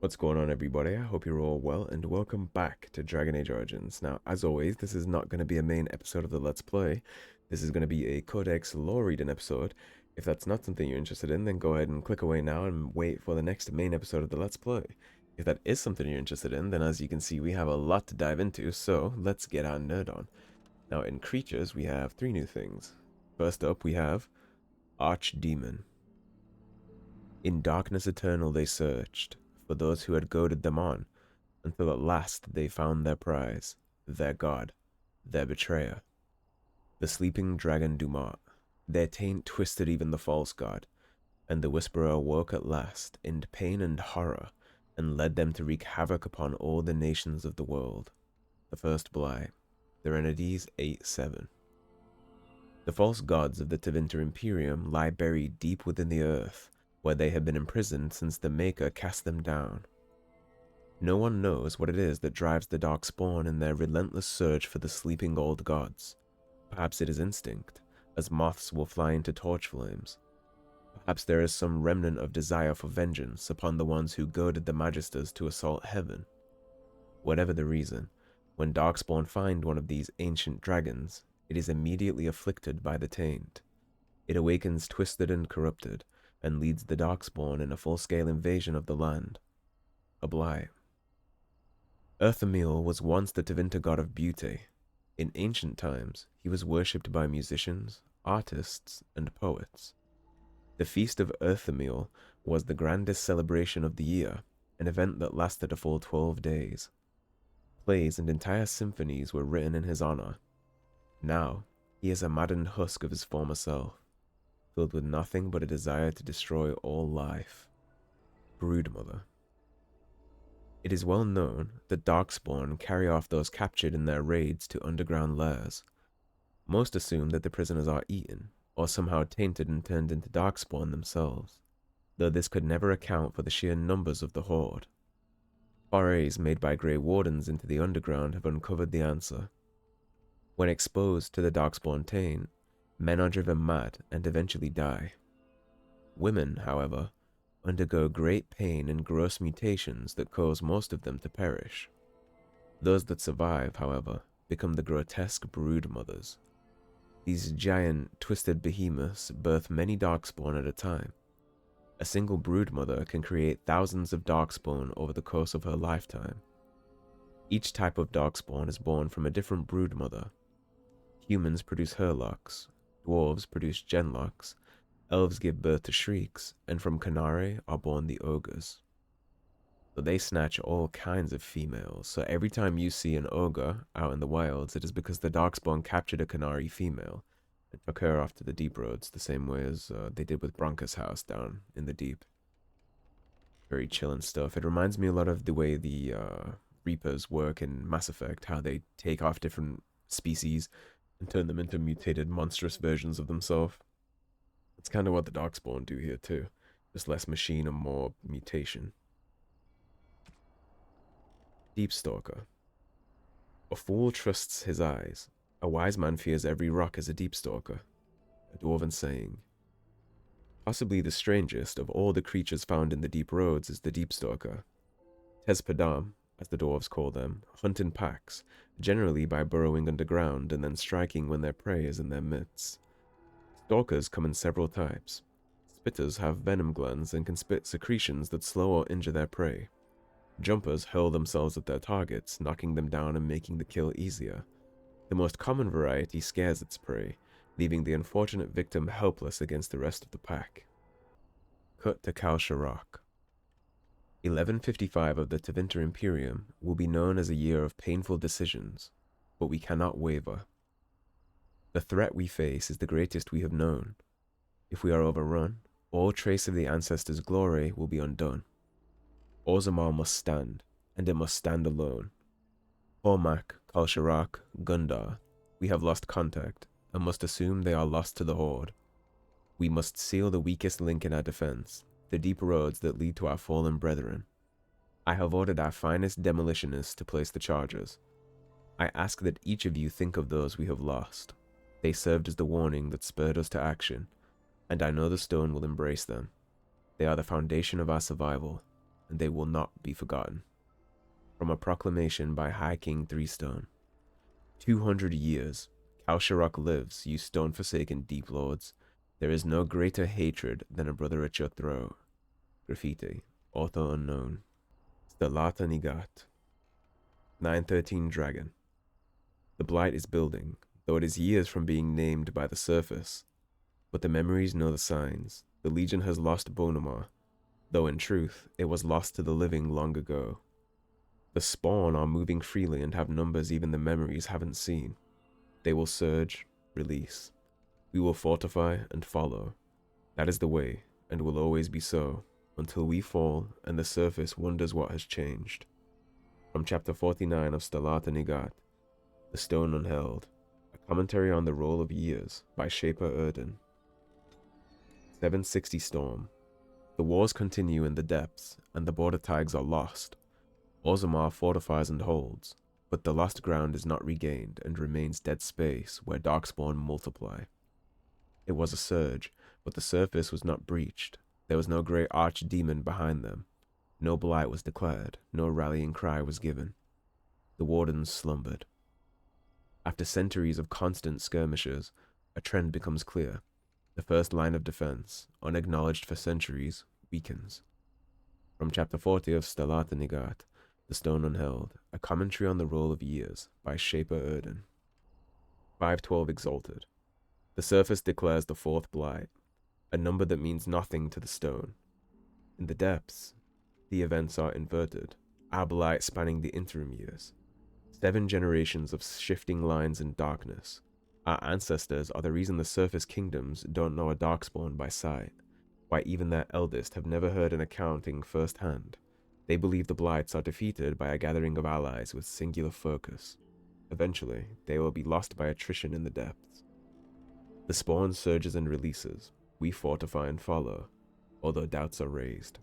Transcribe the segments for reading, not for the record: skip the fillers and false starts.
What's going on, everybody? I hope you're all well, and welcome back to Dragon Age Origins. Now, as always, this is not going to be a main episode of the Let's Play. This is going to be a Codex lore reading episode. If that's not something you're interested in, then go ahead and click away now and wait for the next main episode of the Let's Play. If that is something you're interested in, then as you can see, we have a lot to dive into, so let's get our nerd on. Now, in creatures, we have 3 new things. First up, we have Archdemon. In darkness eternal they searched for those who had goaded them on, until at last they found their prize, their god, their betrayer. The sleeping dragon Dumat, their taint twisted even the false god, and the whisperer awoke at last, in pain and horror, and led them to wreak havoc upon all the nations of the world. The First Blight, Therenides 8-7. The false gods of the Tevinter Imperium lie buried deep within the earth, where they have been imprisoned since the Maker cast them down. No one knows what it is that drives the Darkspawn in their relentless search for the sleeping old gods. Perhaps it is instinct, as moths will fly into torch flames. Perhaps there is some remnant of desire for vengeance upon the ones who goaded the Magisters to assault heaven. Whatever the reason, when Darkspawn find one of these ancient dragons, it is immediately afflicted by the taint. It awakens twisted and corrupted, and leads the Darkspawn in a full-scale invasion of the land. A Blight. Orzammar was once the Tevinter god of beauty. In ancient times, he was worshipped by musicians, artists, and poets. The Feast of Orzammar was the grandest celebration of the year, an event that lasted a full 12 days. Plays and entire symphonies were written in his honor. Now, he is a maddened husk of his former self, filled with nothing but a desire to destroy all life. Broodmother. It is well known that Darkspawn carry off those captured in their raids to underground lairs. Most assume that the prisoners are eaten, or somehow tainted and turned into Darkspawn themselves, though this could never account for the sheer numbers of the horde. Forays made by Grey Wardens into the underground have uncovered the answer. When exposed to the Darkspawn taint, men are driven mad and eventually die. Women, however, undergo great pain and gross mutations that cause most of them to perish. Those that survive, however, become the grotesque broodmothers. These giant, twisted behemoths birth many Darkspawn at a time. A single broodmother can create thousands of Darkspawn over the course of her lifetime. Each type of Darkspawn is born from a different broodmother. Humans produce Herlocks, dwarves produce Genlocks, elves give birth to Shrieks, and from Canare are born the Ogres. So they snatch all kinds of females, so every time you see an ogre out in the wilds, it is because the Darkspawn captured a Canary female and took her off to the deep roads, the same way as they did with Bronca's house down in the deep. Very chillin' stuff. It reminds me a lot of the way the Reapers work in Mass Effect, how they take off different species and turn them into mutated, monstrous versions of themselves. It's kind of what the Darkspawn do here too. Just less machine and more mutation. Deepstalker. A fool trusts his eyes. A wise man fears every rock as a Deepstalker. A dwarven saying. Possibly the strangest of all the creatures found in the deep roads is the Deepstalker. Tezpadam, as the dwarves call them, hunt in packs, generally by burrowing underground and then striking when their prey is in their midst. Stalkers come in several types. Spitters have venom glands and can spit secretions that slow or injure their prey. Jumpers hurl themselves at their targets, knocking them down and making the kill easier. The most common variety scares its prey, leaving the unfortunate victim helpless against the rest of the pack. Cut to Kal Sharok. 1155 of the Tevinter Imperium will be known as a year of painful decisions, but we cannot waver. The threat we face is the greatest we have known. If we are overrun, all trace of the ancestors' glory will be undone. Orzammar must stand, and it must stand alone. Cormac, Kal Sharok, Gundar, we have lost contact, and must assume they are lost to the Horde. We must seal the weakest link in our defense, the deep roads that lead to our fallen brethren. I have ordered our finest demolitionists to place the charges. I ask that each of you think of those we have lost. They served as the warning that spurred us to action, and I know the stone will embrace them. They are the foundation of our survival. and they will not be forgotten. From a proclamation by High King Threestone. 200 years. Kal Sharok lives, you stone-forsaken deep lords. There is no greater hatred than a brother at your throat. Graffiti. Author unknown. Stalata Negat. 913 Dragon. The Blight is building, though it is years from being named by the surface. But the memories know the signs. The Legion has lost Bonamar, though in truth, it was lost to the living long ago. The Spawn are moving freely and have numbers even the memories haven't seen. They will surge, release. We will fortify and follow. That is the way, and will always be so, until we fall and the surface wonders what has changed. From Chapter 49 of Stalata Negat, The Stone Unheld, a commentary on the roll of years by Shaper Erden. 760 Storm. The wars continue in the depths, and the border tags are lost. Orzammar fortifies and holds, but the lost ground is not regained and remains dead space where Darkspawn multiply. It was a surge, but the surface was not breached. There was no grey Archdemon behind them. No Blight was declared, no rallying cry was given. The Wardens slumbered. After centuries of constant skirmishes, a trend becomes clear. The first line of defense, unacknowledged for centuries, weakens. From Chapter 40 of Stalata Negat, The Stone Unheld, a commentary on the roll of years by Shaper Erden. 512 Exalted. The surface declares the fourth Blight, a number that means nothing to the stone. In the depths, the events are inverted, our Blight spanning the interim years. 7 generations of shifting lines in darkness. Our ancestors are the reason the surface kingdoms don't know a Darkspawn by sight, why even their eldest have never heard an accounting firsthand. They believe the Blights are defeated by a gathering of allies with singular focus. Eventually, they will be lost by attrition in the depths. The spawn surges and releases. We fortify and follow, although doubts are raised.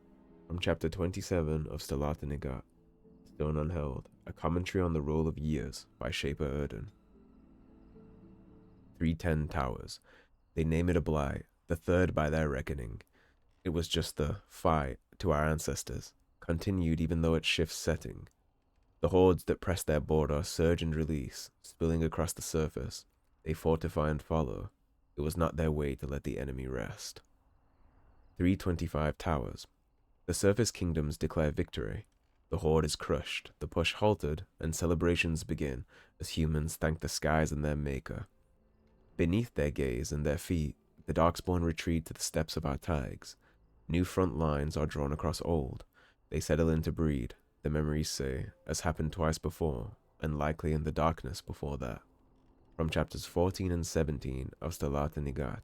From Chapter 27 of Stalata Negat, Stone Unheld, a commentary on the roll of years by Shaper Erden. 310 Towers. They name it a Blight, the third by their reckoning. It was just the fight to our ancestors, continued even though it shifts setting. The hordes that press their border surge and release, spilling across the surface. They fortify and follow. It was not their way to let the enemy rest. 325 Towers. The surface kingdoms declare victory. The horde is crushed, the push halted, and celebrations begin as humans thank the skies and their maker. Beneath their gaze and their feet, the Darkspawn retreat to the steps of our tags. New front lines are drawn across old. They settle in to breed, the memories say, as happened twice before, and likely in the darkness before that. From Chapters 14 and 17 of Stalata Negat,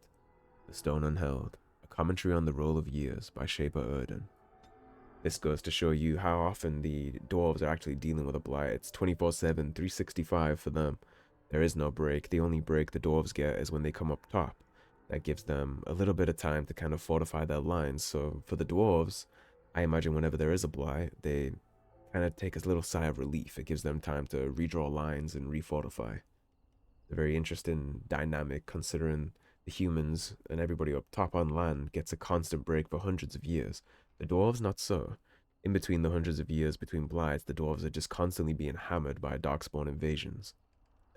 The Stone Unheld, a commentary on the roll of years by Shaper Erden. This goes to show you how often the dwarves are actually dealing with a Blight. It's 24/7, 365 for them. There is no break. The only break the dwarves get is when they come up top. That gives them a little bit of time to kind of fortify their lines. So for the dwarves, I imagine whenever there is a Blight, they kind of take a little sigh of relief. It gives them time to redraw lines and refortify. A very interesting dynamic considering the humans and everybody up top on land gets a constant break for hundreds of years. The dwarves not so. In between the hundreds of years between Blights, the dwarves are just constantly being hammered by Darkspawn invasions.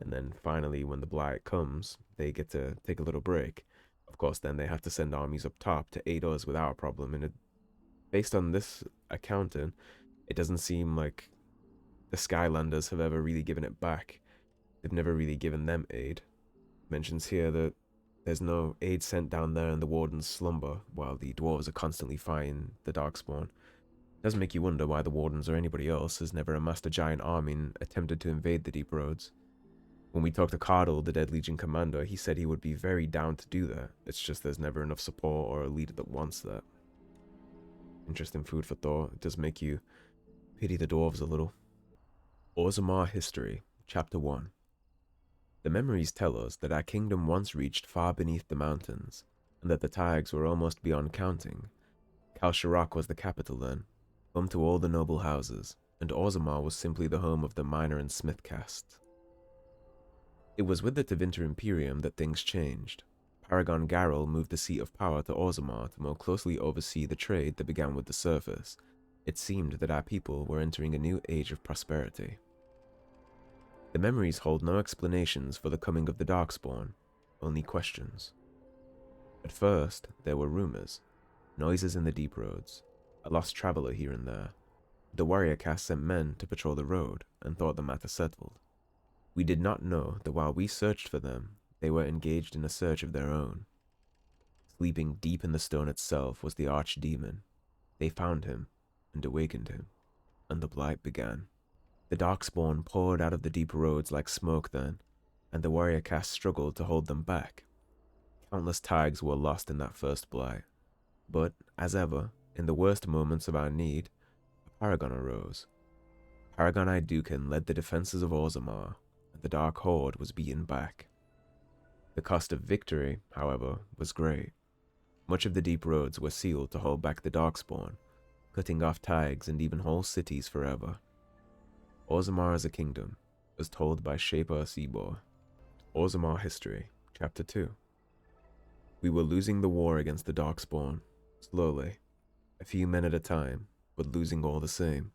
And then finally, when the Blight comes, they get to take a little break. Of course, then they have to send armies up top to aid us without a problem. And based on this accounting, it doesn't seem like the Skylanders have ever really given it back. They've never really given them aid. Mentions here that there's no aid sent down there and the Wardens slumber, while the dwarves are constantly fighting the Darkspawn. Does make you wonder why the Wardens or anybody else has never amassed a giant army and attempted to invade the Deep Roads. When we talked to Cardle, the Dead Legion commander, he said he would be very down to do that. It's just there's never enough support or a leader that wants that. Interesting food for thought. It does make you pity the dwarves a little. Orzammar History, Chapter 1. The memories tell us that our kingdom once reached far beneath the mountains, and that the tags were almost beyond counting. Kal Sharok was the capital then, home to all the noble houses, and Orzammar was simply the home of the miner and smith castes. It was with the Tevinter Imperium that things changed. Paragon Garrel moved the seat of power to Orzammar to more closely oversee the trade that began with the surface. It seemed that our people were entering a new age of prosperity. The memories hold no explanations for the coming of the Darkspawn, only questions. At first, there were rumors, noises in the deep roads, a lost traveler here and there. The warrior caste sent men to patrol the road and thought the matter settled. We did not know that while we searched for them, they were engaged in a search of their own. Sleeping deep in the stone itself was the Archdemon. They found him and awakened him, and the Blight began. The Darkspawn poured out of the deep roads like smoke then, and the warrior caste struggled to hold them back. Countless tags were lost in that first Blight, but, as ever, in the worst moments of our need, a paragon arose. Bhelen Aeducan led the defenses of Orzammar, and the Dark Horde was beaten back. The cost of victory, however, was great. Much of the deep roads were sealed to hold back the Darkspawn, cutting off tags and even whole cities forever. Orzammar as a Kingdom was told by Shaper Seabor. Orzammar History, Chapter 2. We were losing the war against the Darkspawn, slowly, a few men at a time, but losing all the same.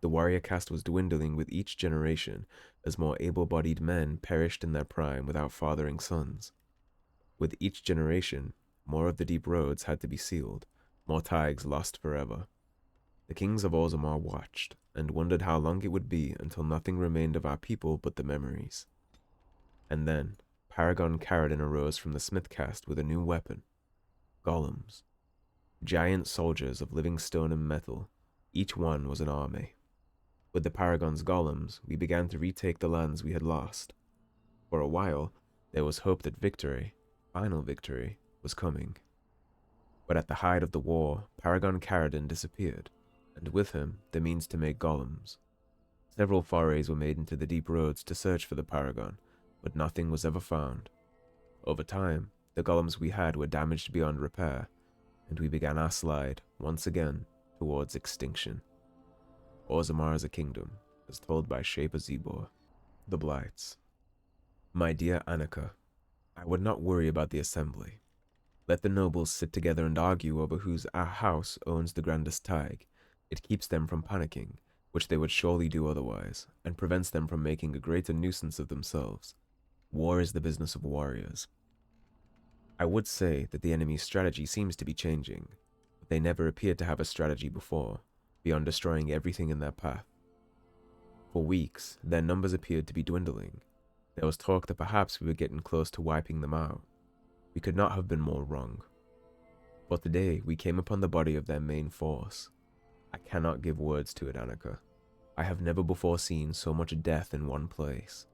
The warrior caste was dwindling with each generation as more able-bodied men perished in their prime without fathering sons. With each generation, more of the deep roads had to be sealed, more tags lost forever. The kings of Orzammar watched and wondered how long it would be until nothing remained of our people but the memories. And then, Paragon Caridin arose from the smith caste with a new weapon, golems. Giant soldiers of living stone and metal, each one was an army. With the Paragon's golems, we began to retake the lands we had lost. For a while, there was hope that victory, final victory, was coming. But at the height of the war, Paragon Caridin disappeared, and with him, the means to make golems. Several forays were made into the deep roads to search for the Paragon, but nothing was ever found. Over time, the golems we had were damaged beyond repair, and we began our slide, once again, towards extinction. Orzammar as a Kingdom, as told by Shaper Seabor. The Blights. My dear Annika, I would not worry about the assembly. Let the nobles sit together and argue over whose house owns the grandest tag. It keeps them from panicking, which they would surely do otherwise, and prevents them from making a greater nuisance of themselves. War is the business of warriors. I would say that the enemy's strategy seems to be changing, but they never appeared to have a strategy before, beyond destroying everything in their path. For weeks, their numbers appeared to be dwindling. There was talk that perhaps we were getting close to wiping them out. We could not have been more wrong. But today, we came upon the body of their main force. I cannot give words to it, Annika. I have never before seen so much death in one place.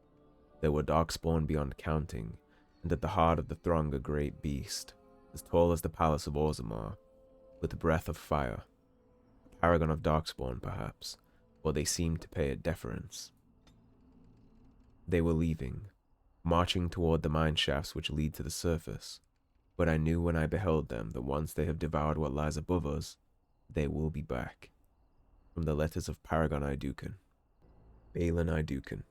There were Darkspawn beyond counting, and at the heart of the throng a great beast, as tall as the palace of Orzammar, with a breath of fire. A paragon of Darkspawn, perhaps, or they seemed to pay it deference. They were leaving, marching toward the mine shafts which lead to the surface, but I knew when I beheld them that once they have devoured what lies above us, they will be back. From the letters of Paragon Aeducan. Bhelen Aeducan.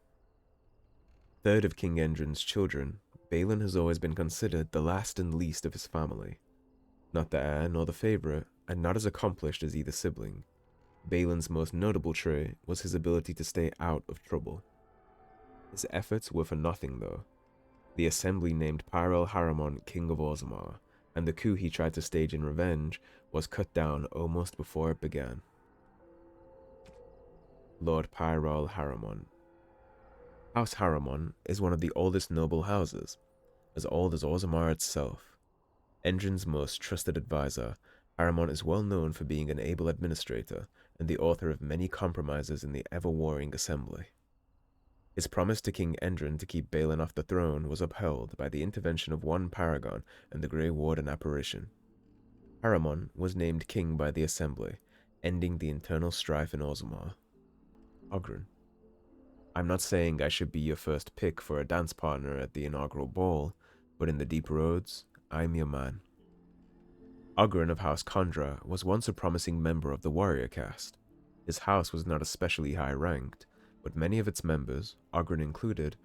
Third of King Endrin's children, Bhelen has always been considered the last and least of his family. Not the heir nor the favorite, and not as accomplished as either sibling. Bhelen's most notable trait was his ability to stay out of trouble. His efforts were for nothing, though. The assembly named Harrowmont King of Orzammar, and the coup he tried to stage in revenge was cut down almost before it began. Lord Harrowmont. House Harrowmont is one of the oldest noble houses, as old as Orzammar itself. Endrin's most trusted advisor, Harrowmont is well known for being an able administrator and the author of many compromises in the ever-warring assembly. His promise to King Endrin to keep Bhelen off the throne was upheld by the intervention of one paragon and the Grey Warden apparition. Harrowmont was named king by the assembly, ending the internal strife in Orzammar. Oghren. I'm not saying I should be your first pick for a dance partner at the inaugural ball, but in the deep roads, I'm your man. Oghren of House Kondra was once a promising member of the warrior caste. His house was not especially high-ranked, but many of its members, Oghren included,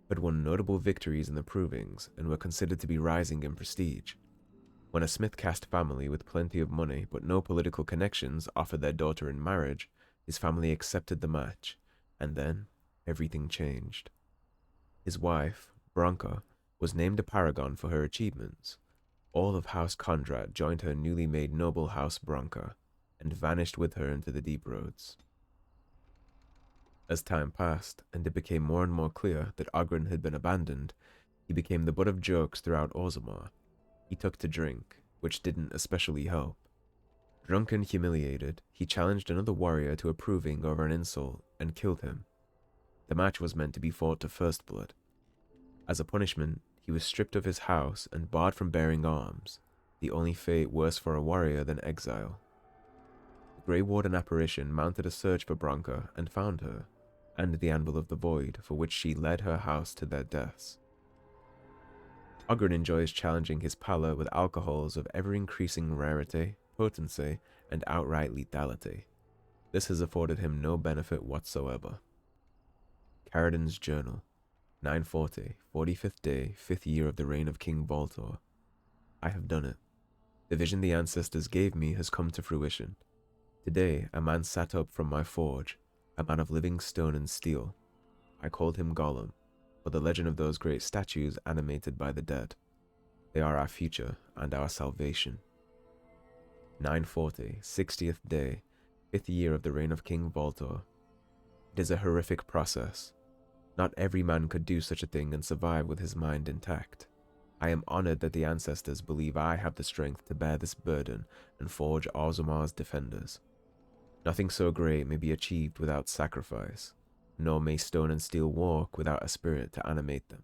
had won notable victories in the provings and were considered to be rising in prestige. When a Smith caste family with plenty of money but no political connections offered their daughter in marriage, his family accepted the match, and then everything changed. His wife, Branka, was named a paragon for her achievements. All of House Conrad joined her newly made noble House Branka, and vanished with her into the deep roads. As time passed, and it became more and more clear that Oghren had been abandoned, he became the butt of jokes throughout Orzammar. He took to drink, which didn't especially help. Drunk and humiliated, he challenged another warrior to a proving over an insult and killed him. The match was meant to be fought to first blood. As a punishment, he was stripped of his house and barred from bearing arms, the only fate worse for a warrior than exile. The Grey Warden apparition mounted a search for Branka and found her, and the Anvil of the Void, for which she led her house to their deaths. Oghren enjoys challenging his pallor with alcohols of ever-increasing rarity, potency, and outright lethality. This has afforded him no benefit whatsoever. Caridin's Journal, 940, 45th day, 5th year of the reign of King Voltor. I have done it. The vision the ancestors gave me has come to fruition. Today, a man sat up from my forge, a man of living stone and steel. I called him Gollum, for the legend of those great statues animated by the dead. They are our future and our salvation. 940, 60th day, 5th year of the reign of King Voltor. It is a horrific process. Not every man could do such a thing and survive with his mind intact. I am honored that the ancestors believe I have the strength to bear this burden and forge Orzammar's defenders. Nothing so great may be achieved without sacrifice, nor may stone and steel walk without a spirit to animate them.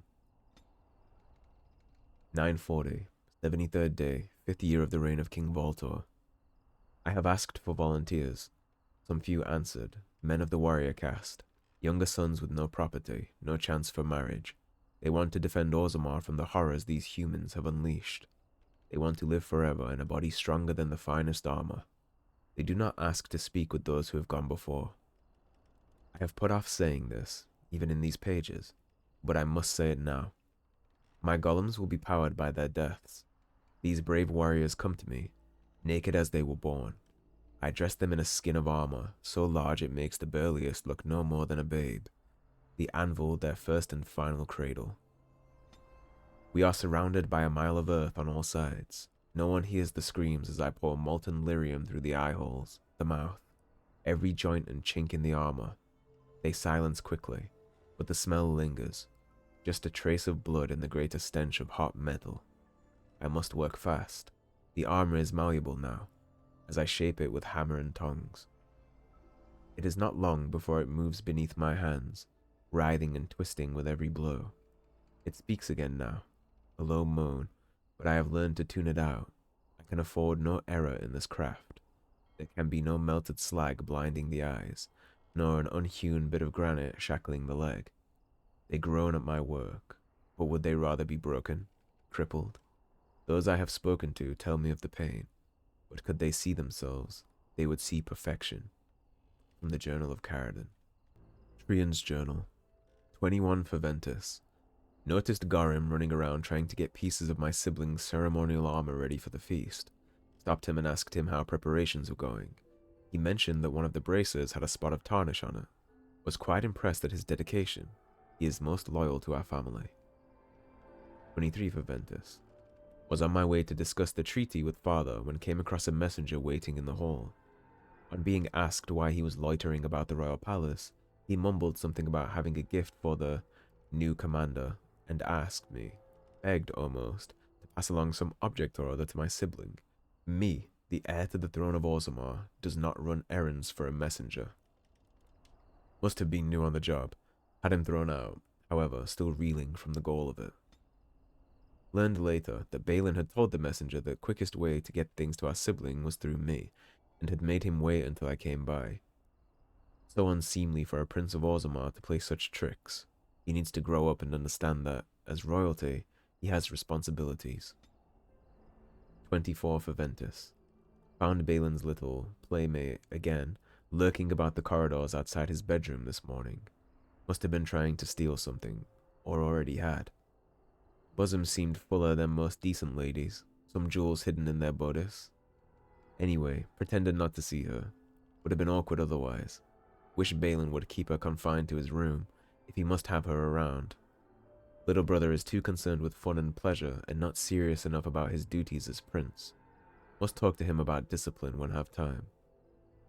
940, 73rd day, 5th year of the reign of King Voltor. I have asked for volunteers. Some few answered, men of the warrior caste, younger sons with no property, no chance for marriage. They want to defend Orzammar from the horrors these humans have unleashed. They want to live forever in a body stronger than the finest armor. They do not ask to speak with those who have gone before. I have put off saying this, even in these pages, but I must say it now. My golems will be powered by their deaths. These brave warriors come to me, naked as they were born. I dress them in a skin of armor, so large it makes the burliest look no more than a babe. The anvil their first and final cradle. We are surrounded by a mile of earth on all sides. No one hears the screams as I pour molten lyrium through the eye holes, the mouth, every joint and chink in the armor. They silence quickly, but the smell lingers, just a trace of blood and the greater stench of hot metal. I must work fast. The armor is malleable now, as I shape it with hammer and tongs. It is not long before it moves beneath my hands, writhing and twisting with every blow. It speaks again now, a low moan, but I have learned to tune it out. I can afford no error in this craft. There can be no melted slag blinding the eyes, nor an unhewn bit of granite shackling the leg. They groan at my work, but would they rather be broken, crippled? Those I have spoken to tell me of the pain, but could they see themselves, they would see perfection. From the Journal of Caridin. Trian's Journal, 21 Faventus. Noticed Garim running around trying to get pieces of my sibling's ceremonial armor ready for the feast. Stopped him and asked him how preparations were going. He mentioned that one of the braces had a spot of tarnish on it. Was quite impressed at his dedication. He is most loyal to our family. 23 Faventus. Was on my way to discuss the treaty with father when came across a messenger waiting in the hall. On being asked why he was loitering about the royal palace, he mumbled something about having a gift for the new commander and asked me, begged almost, to pass along some object or other to my sibling. Me, the heir to the throne of Orzammar, does not run errands for a messenger. Must have been new on the job. Had him thrown out, however, still reeling from the goal of it. Learned later that Bhelen had told the messenger the quickest way to get things to our sibling was through me, and had made him wait until I came by. So unseemly for a prince of Orzammar to play such tricks. He needs to grow up and understand that, as royalty, he has responsibilities. 24 Faventus. Found Bhelen's little playmate again, lurking about the corridors outside his bedroom this morning. Must have been trying to steal something, or already had. Bosom seemed fuller than most decent ladies, some jewels hidden in their bodice. Anyway, pretended not to see her. Would have been awkward otherwise. Wish Bhelen would keep her confined to his room, if he must have her around. Little brother is too concerned with fun and pleasure, and not serious enough about his duties as prince. Must talk to him about discipline when have time.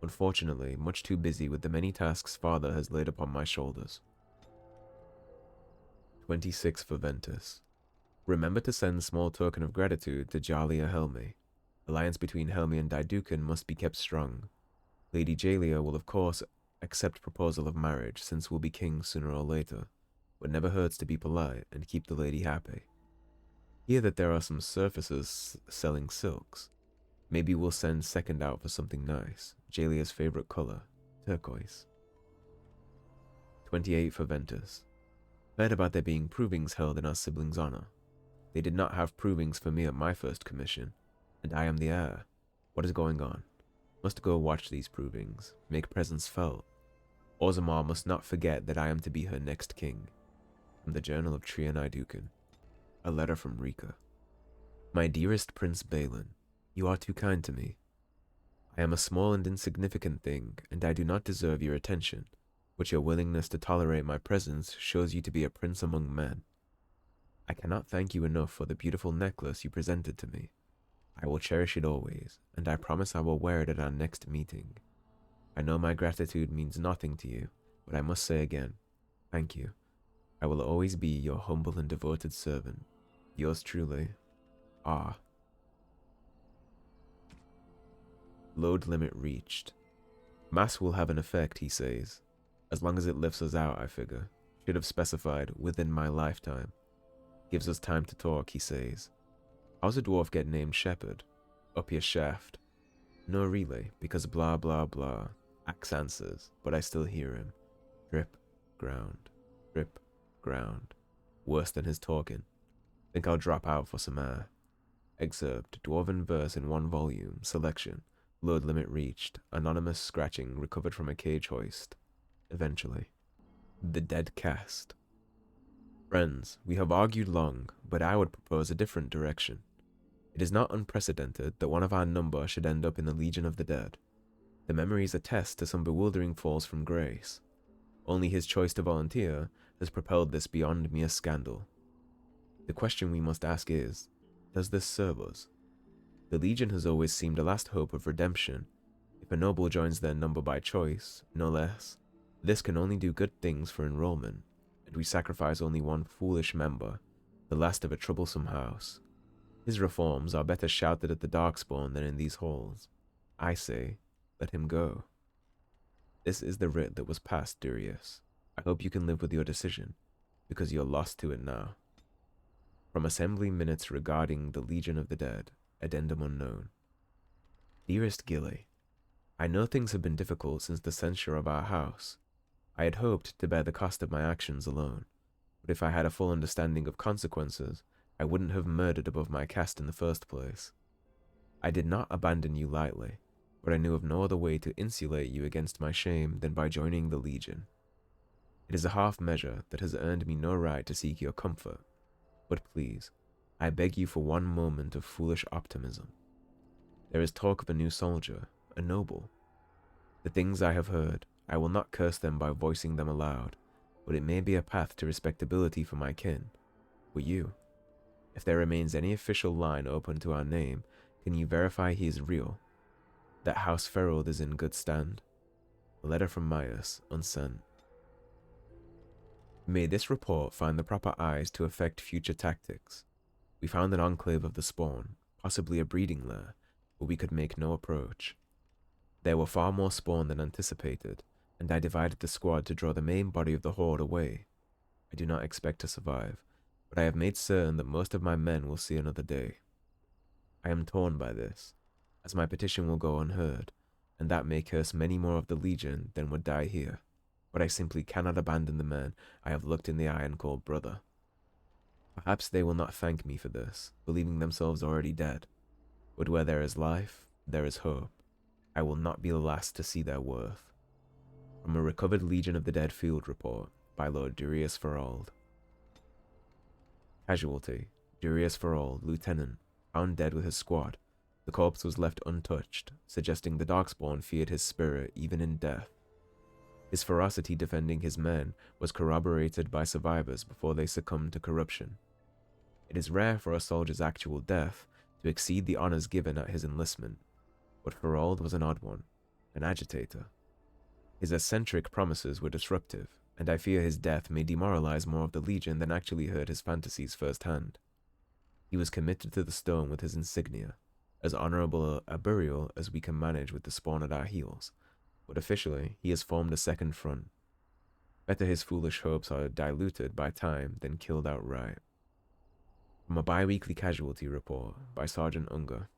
Unfortunately, much too busy with the many tasks father has laid upon my shoulders. 26 for Ventus. Remember to send small token of gratitude to Jalia Helmi. Alliance between Helmi and Aeducan must be kept strong. Lady Jalia will of course accept proposal of marriage, since we'll be king sooner or later. But never hurts to be polite and keep the lady happy. Hear that there are some surfaces selling silks. Maybe we'll send second out for something nice. Jalia's favorite color, turquoise. 28 for Ventus. Heard about there being provings held in our siblings' honor. They did not have provings for me at my first commission, and I am the heir. What is going on? Must go watch these provings, make presence felt. Orzammar must not forget that I am to be her next king. From the Journal of Trian Aeducan. A letter from Rica. My dearest Prince Bhelen, you are too kind to me. I am a small and insignificant thing, and I do not deserve your attention, but your willingness to tolerate my presence shows you to be a prince among men. I cannot thank you enough for the beautiful necklace you presented to me. I will cherish it always, and I promise I will wear it at our next meeting. I know my gratitude means nothing to you, but I must say again, thank you. I will always be your humble and devoted servant. Yours truly, R. Load limit reached. Mass will have an effect, he says. As long as it lifts us out, I figure. Should have specified, within my lifetime. Gives us time to talk, he says. How's a dwarf get named Shepherd? Up your shaft. No relay, because blah blah blah. Axe answers, but I still hear him. Drip, ground, drip, ground. Worse than his talking. Think I'll drop out for some air. Excerpt, Dwarven verse in 1 volume, selection. Load limit reached. Anonymous scratching recovered from a cage hoist. Eventually. The Dead Caste. Friends, we have argued long, but I would propose a different direction. It is not unprecedented that one of our number should end up in the Legion of the Dead. The memories attest to some bewildering falls from grace. Only his choice to volunteer has propelled this beyond mere scandal. The question we must ask is, does this serve us? The Legion has always seemed a last hope of redemption. If a noble joins their number by choice, no less, this can only do good things for enrollment, and we sacrifice only one foolish member, the last of a troublesome house. His reforms are better shouted at the Darkspawn than in these halls. I say, let him go. This is the writ that was passed, Durius. I hope you can live with your decision, because you're lost to it now. From Assembly Minutes regarding the Legion of the Dead, Addendum unknown. Dearest Gilly, I know things have been difficult since the censure of our house. I had hoped to bear the cost of my actions alone, but if I had a full understanding of consequences, I wouldn't have murdered above my caste in the first place. I did not abandon you lightly, but I knew of no other way to insulate you against my shame than by joining the Legion. It is a half measure that has earned me no right to seek your comfort, but please, I beg you for one moment of foolish optimism. There is talk of a new soldier, a noble. The things I have heard, I will not curse them by voicing them aloud, but it may be a path to respectability for my kin. For you, if there remains any official line open to our name, can you verify he is real? That House Fereld is in good stand? A letter from Myers, unsent. May this report find the proper eyes to affect future tactics. We found an enclave of the spawn, possibly a breeding lair, but we could make no approach. There were far more spawn than anticipated, and I divided the squad to draw the main body of the horde away. I do not expect to survive, but I have made certain that most of my men will see another day. I am torn by this, as my petition will go unheard, and that may curse many more of the Legion than would die here, but I simply cannot abandon the men I have looked in the eye and called brother. Perhaps they will not thank me for this, believing themselves already dead, but where there is life, there is hope. I will not be the last to see their worth. From a recovered Legion of the Dead field report by Lord Durius Fereld. Casualty, Durius Fereld, Lieutenant, found dead with his squad. The corpse was left untouched, suggesting the Darkspawn feared his spirit even in death. His ferocity defending his men was corroborated by survivors before they succumbed to corruption. It is rare for a soldier's actual death to exceed the honors given at his enlistment, but Ferold was an odd one, an agitator. His eccentric promises were disruptive, and I fear his death may demoralize more of the Legion than actually hurt his fantasies firsthand. He was committed to the stone with his insignia, as honorable a burial as we can manage with the spawn at our heels, but officially he has formed a second front. Better his foolish hopes are diluted by time than killed outright. From a bi-weekly casualty report by Sergeant Unger.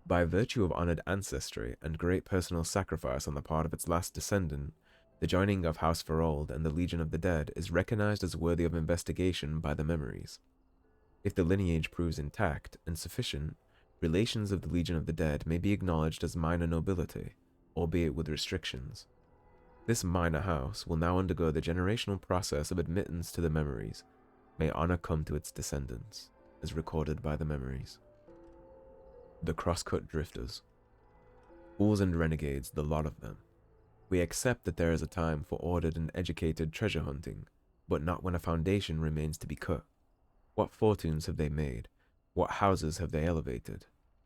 By virtue of honored ancestry and great personal sacrifice on the part of its last descendant, the joining of House Ferold and the Legion of the Dead is recognized as worthy of investigation by the memories. If the lineage proves intact and sufficient, relations of the Legion of the Dead may be acknowledged as minor nobility, albeit with restrictions. This minor house will now undergo the generational process of admittance to the memories. May honor come to its descendants, as recorded by the memories. The Crosscut Drifters. Fools and renegades, the lot of them. We accept that there is a time for ordered and educated treasure hunting, but not when a foundation remains to be cut. What fortunes have they made? What houses have they elevated?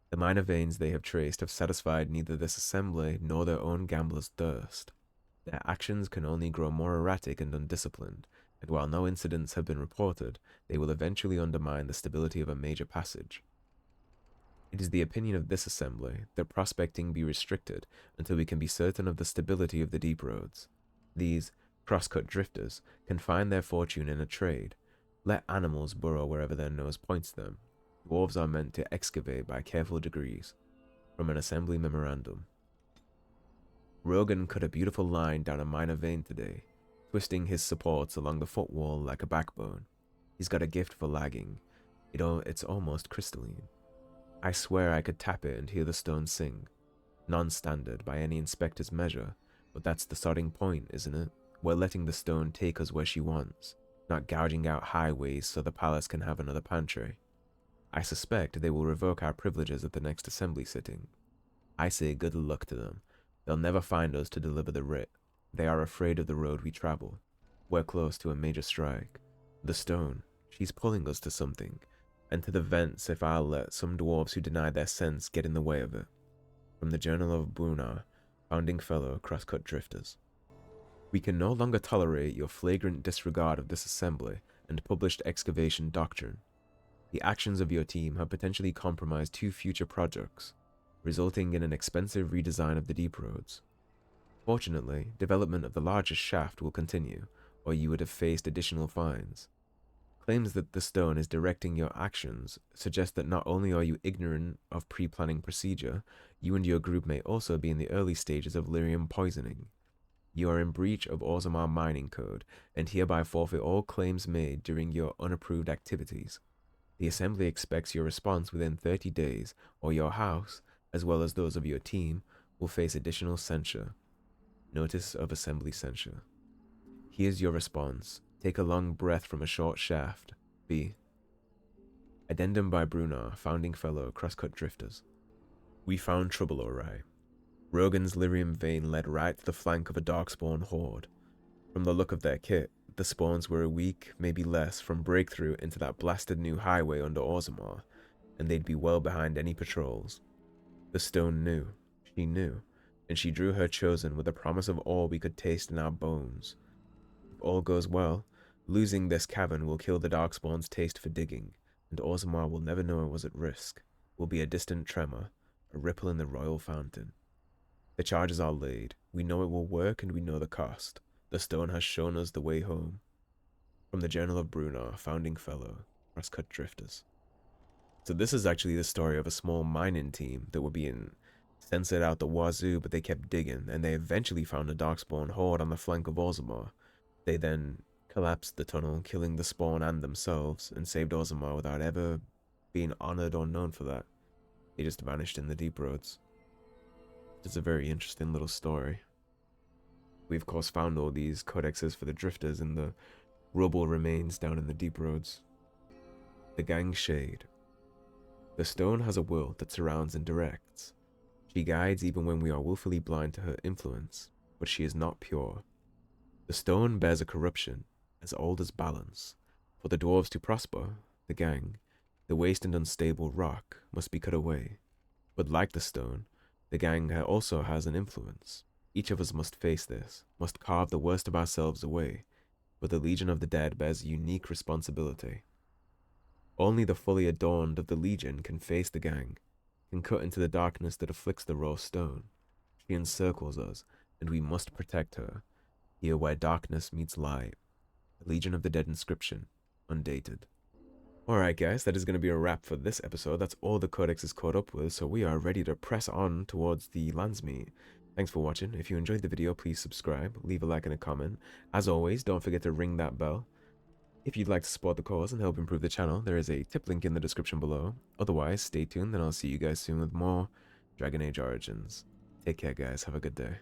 The minor veins they have traced have satisfied neither this assembly nor their own gambler's thirst. Their actions can only grow more erratic and undisciplined, and while no incidents have been reported, they will eventually undermine the stability of a major passage. It is the opinion of this assembly that prospecting be restricted until we can be certain of the stability of the deep roads. These crosscut drifters can find their fortune in a trade. Let animals burrow wherever their nose points them. Dwarves are meant to excavate by careful degrees. From an assembly memorandum. Rogan cut a beautiful line down a minor vein today, twisting his supports along the footwall like a backbone. He's got a gift for lagging. It's almost crystalline. I swear I could tap it and hear the stone sing. Non-standard by any inspector's measure, but that's the starting point, isn't it? We're letting the stone take us where she wants, not gouging out highways so the palace can have another pantry. I suspect they will revoke our privileges at the next assembly sitting. I say good luck to them. They'll never find us to deliver the writ. They are afraid of the road we travel. We're close to a major strike. The stone, she's pulling us to something. And to the vents if I'll let some dwarves who deny their sense get in the way of it. From the Journal of Brunnar, founding fellow Crosscut Drifters. We can no longer tolerate your flagrant disregard of this assembly and published excavation doctrine. The actions of your team have potentially compromised 2 future projects, resulting in an expensive redesign of the deep roads. Fortunately, development of the largest shaft will continue, or you would have faced additional fines. Claims that the stone is directing your actions suggest that not only are you ignorant of pre-planning procedure, you and your group may also be in the early stages of lyrium poisoning. You are in breach of Orzammar mining code, and hereby forfeit all claims made during your unapproved activities. The assembly expects your response within 30 days, or your house, as well as those of your team, will face additional censure. Notice of assembly censure. Here's your response. Take a long breath from a short shaft. B. Addendum by Brunnar, founding fellow Crosscut Drifters. We found trouble alright. Rogan's lyrium vein led right to the flank of a Darkspawn horde. From the look of their kit, the spawns were a week, maybe less, from breakthrough into that blasted new highway under Orzammar, and they'd be well behind any patrols. The stone knew. She knew, and she drew her chosen with a promise of all we could taste in our bones. If all goes well, losing this cavern will kill the Darkspawn's taste for digging, and Orzammar will never know it was at risk. Will be a distant tremor, a ripple in the royal fountain. The charges are laid. We know it will work, and we know the cost. The stone has shown us the way home. From the Journal of Brunnar, founding fellow, Crosscut Drifters. So this is actually the story of a small mining team that were being censored out the wazoo, but they kept digging, and they eventually found a Darkspawn horde on the flank of Orzammar. They then collapsed the tunnel, killing the spawn and themselves, and saved Orzammar without ever being honored or known for that. They just vanished in the deep roads. It's a very interesting little story. We of course found all these codexes for the drifters in the rubble remains down in the deep roads. The Gangue Shade. The stone has a will that surrounds and directs. She guides even when we are willfully blind to her influence, but she is not pure. The stone bears a corruption as old as balance. For the dwarves to prosper, the gang, the waste and unstable rock must be cut away. But like the stone, the gang also has an influence. Each of us must face this, must carve the worst of ourselves away, but the Legion of the Dead bears a unique responsibility. Only the fully adorned of the Legion can face the gang, can cut into the darkness that afflicts the raw stone. She encircles us, and we must protect her, here where darkness meets light. The Legion of the Dead inscription, undated. Alright guys, that is going to be a wrap for this episode. That's all the Codex is caught up with, so we are ready to press on towards the Landsmeet. Thanks for watching. If you enjoyed the video, please subscribe, leave a like and a comment. As always, don't forget to ring that bell. If you'd like to support the cause and help improve the channel, there is a tip link in the description below. Otherwise, stay tuned and I'll see you guys soon with more Dragon Age Origins. Take care guys, have a good day.